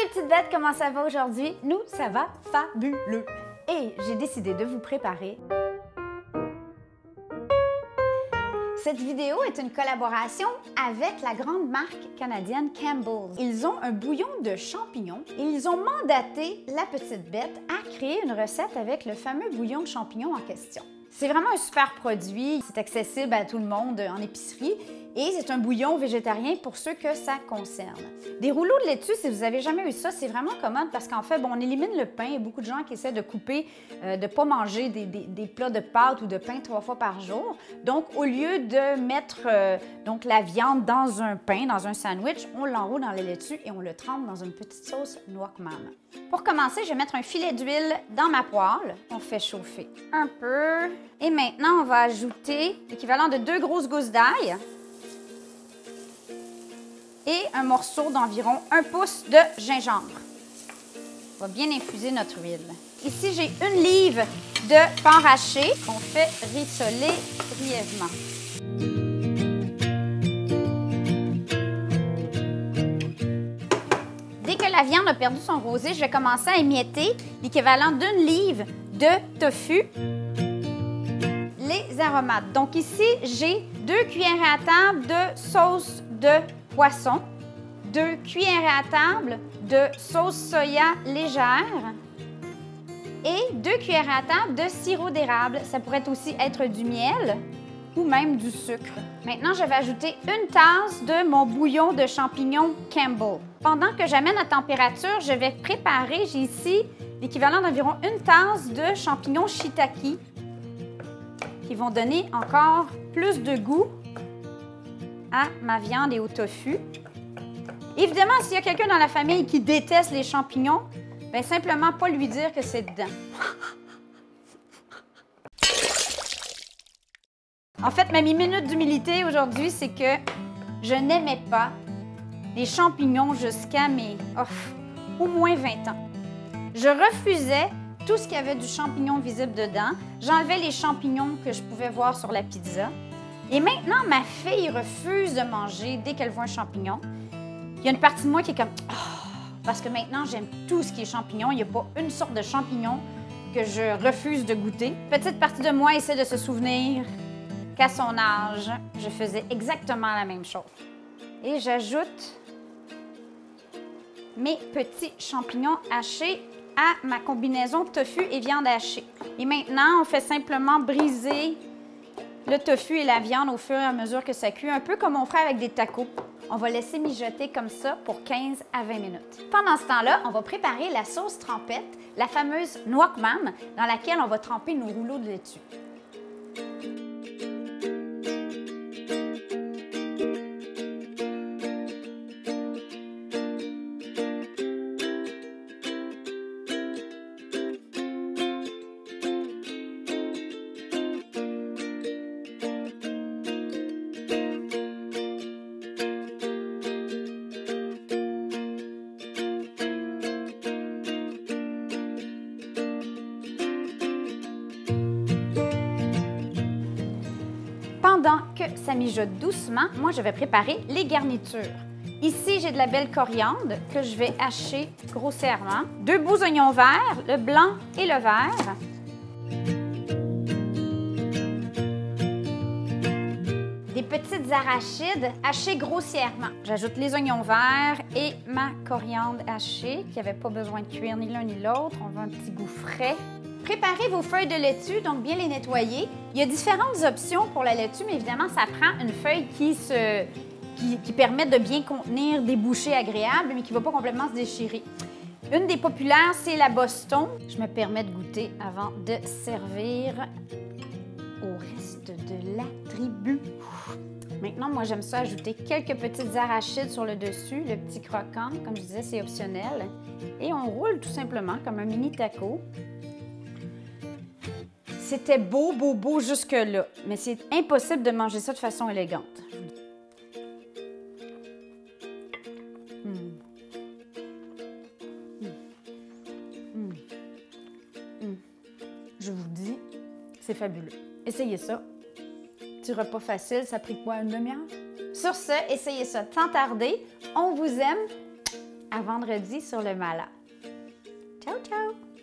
les petites bêtes, comment ça va aujourd'hui? Nous, ça va fabuleux! Et j'ai décidé de vous préparer. Cette vidéo est une collaboration avec la grande marque canadienne Campbell's. Ils ont un bouillon de champignons et ils ont mandaté la petite bête à créer une recette avec le fameux bouillon de champignons en question. C'est vraiment un super produit, c'est accessible à tout le monde en épicerie et c'est un bouillon végétarien pour ceux que ça concerne. Des rouleaux de laitue, si vous n'avez jamais eu ça, c'est vraiment commode parce qu'en fait, on élimine le pain. Il y a beaucoup de gens qui essaient de couper, de ne pas manger des plats de pâtes ou de pain 3 fois par jour. Donc, au lieu de mettre la viande dans un pain, dans un sandwich, on l'enroule dans la laitue et on le trempe dans une petite sauce Noakman. Pour commencer, je vais mettre un filet d'huile dans ma poêle. On fait chauffer un peu. Et maintenant, on va ajouter l'équivalent de 2 grosses gousses d'ail et un morceau d'environ 1 pouce de gingembre. On va bien infuser notre huile. Ici, j'ai 1 livre de porc haché qu'on fait rissoler brièvement. Dès que la viande a perdu son rosé, je vais commencer à émietter l'équivalent d'1 livre de tofu. Les aromates. Donc ici, j'ai 2 cuillères à table de sauce de poisson, 2 cuillères à table de sauce soya légère et 2 cuillères à table de sirop d'érable. Ça pourrait aussi être du miel ou même du sucre. Maintenant, je vais ajouter 1 tasse de mon bouillon de champignons Campbell. Pendant que j'amène à température, je vais préparer, j'ai ici l'équivalent d'environ 1 tasse de champignons shiitake qui vont donner encore plus de goût à ma viande et au tofu. Évidemment, s'il y a quelqu'un dans la famille qui déteste les champignons, bien simplement pas lui dire que c'est dedans. En fait, ma minute d'humilité aujourd'hui, c'est que je n'aimais pas les champignons jusqu'à mes au moins 20 ans. Je refusais tout ce qui avait du champignon visible dedans. J'enlevais les champignons que je pouvais voir sur la pizza. Et maintenant, ma fille refuse de manger dès qu'elle voit un champignon. Il y a une partie de moi qui est comme « Oh! » Parce que maintenant, j'aime tout ce qui est champignon. Il n'y a pas une sorte de champignon que je refuse de goûter. Petite partie de moi essaie de se souvenir qu'à son âge, je faisais exactement la même chose. Et j'ajoute mes petits champignons hachés à ma combinaison tofu et viande hachée. Et maintenant, on fait simplement briser le tofu et la viande au fur et à mesure que ça cuit, un peu comme on ferait avec des tacos. On va laisser mijoter comme ça pour 15 à 20 minutes. Pendant ce temps-là, on va préparer la sauce trempette, la fameuse Noakman, dans laquelle on va tremper nos rouleaux de laitue. Pendant que ça mijote doucement, moi, je vais préparer les garnitures. Ici, j'ai de la belle coriandre que je vais hacher grossièrement. 2 beaux oignons verts, le blanc et le vert. Des petites arachides hachées grossièrement. J'ajoute les oignons verts et ma coriandre hachée, qui n'avait pas besoin de cuire ni l'un ni l'autre. On veut un petit goût frais. Préparez vos feuilles de laitue, donc bien les nettoyer. Il y a différentes options pour la laitue, mais évidemment, ça prend une feuille qui permet de bien contenir des bouchées agréables, mais qui ne va pas complètement se déchirer. Une des populaires, c'est la Boston. Je me permets de goûter avant de servir au reste de la tribu. Maintenant, moi, j'aime ça ajouter quelques petites arachides sur le dessus, le petit croquant. Comme je disais, c'est optionnel. Et on roule tout simplement comme un mini taco. C'était beau, beau, beau jusque-là, mais c'est impossible de manger ça de façon élégante. Je vous dis, c'est fabuleux. Essayez ça. Petit repas facile, ça a pris quoi, une demi-heure? Sur ce, essayez ça sans tarder. On vous aime. À vendredi sur le Mala. Ciao, ciao!